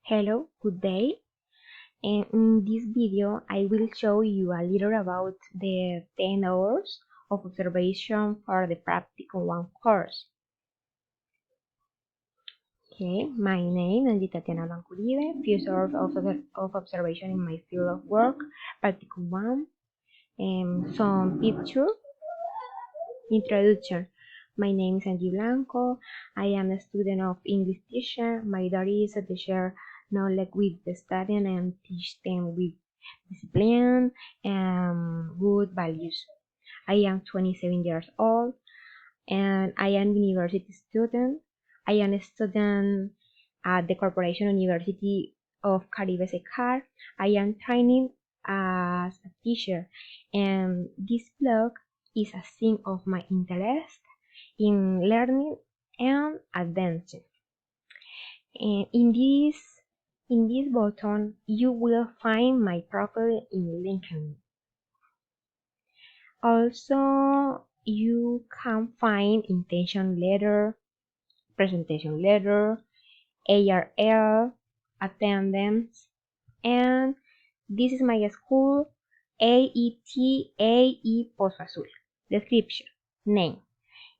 Hello, good day. And in this video, I will show you a little about the 10 hours of observation for the Practical 1 course. Okay, my name is Tatiana Blanco Uribe, few hours of observation in my field of work, Practical 1, and some picture. Introduction. My name is Angie Blanco. I am a student of English teacher. My duty is to share knowledge with the student and teach them with discipline and good values. I am 27 years old and I am university student. I am a student at the Corporation University of Caribe Secar. I am training as a teacher, and this blog is a sign of my interest in learning and advancing. And in this button, you will find my profile in LinkedIn. Also, you can find intention letter, presentation letter, ARL, attendance, and this is my school, AETAE Pozo Azul. Description, name,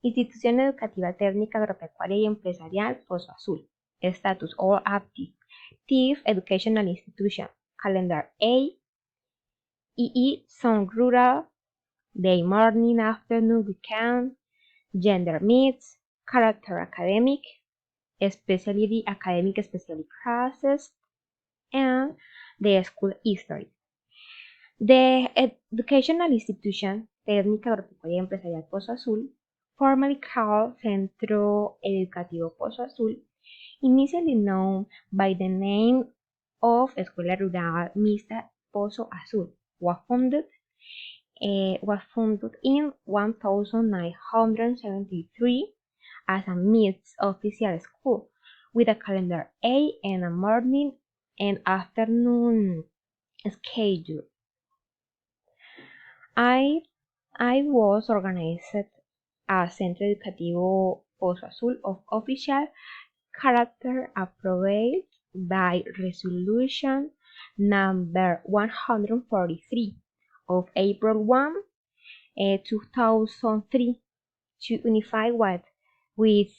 Institución Educativa Técnica Agropecuaria y Empresarial Pozo Azul. Status, all active. TIF Educational Institution. Calendar A, EE Some Rural, Day, Morning, Afternoon, Weekend, Gender Mix, Character Academic, Specialty Academic Specialty Classes, and the School History. The Educational Institution Técnica Agropecuaria y Empresarial Pozo Azul, formerly called Centro Educativo Pozo Azul, initially known by the name of Escuela Rural Mixta Pozo Azul, was founded in 1973 as a mixed official school with a calendar A and a morning and afternoon schedule. I was organized as Centro Educativo Pozo Azul of official character approved by Resolution number 143 of April 1, 2003 to unify with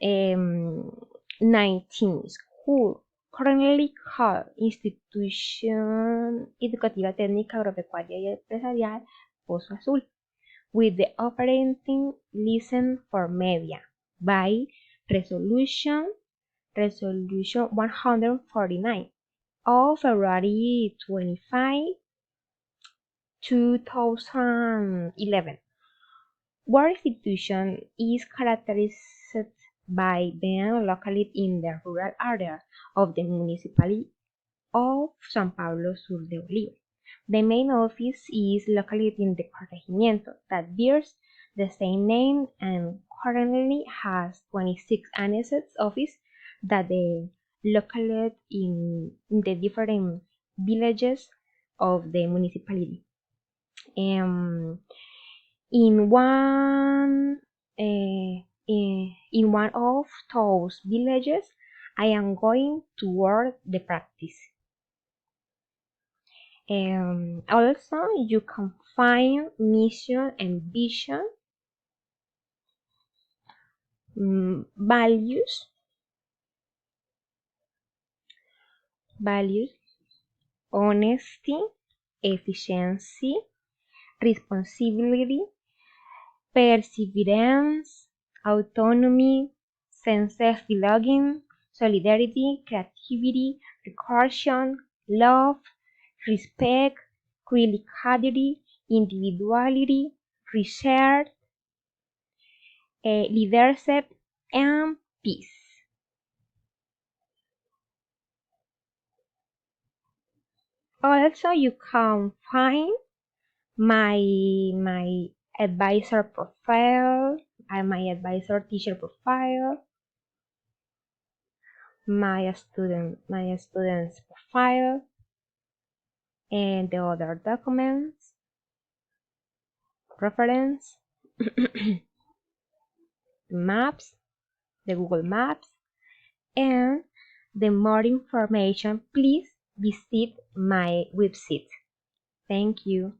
19 schools currently called Institución Educativa Técnica Agropecuaria y Empresarial Pozo Azul, with the operating license for media by Resolution 149 of February 25, 2011. Our institution is characterized by being located in the rural area of the municipality of San Pablo Sur de Bolívar. The main office is located in the corregimiento that bears the same name and currently has 26 annexed offices that are located in the different villages of the municipality. In one in one of those villages, I am going toward the practice. Also, you can find mission and vision, values, honesty, efficiency, responsibility, perseverance, autonomy, sense of belonging, solidarity, creativity, recursion, love, respect, criticality, individuality, research, leadership, and peace. Also, you can find my advisor profile, my advisor teacher profile, my student's profile, and the other documents, reference, maps, the Google Maps, and The more information, please visit my website. Thank you.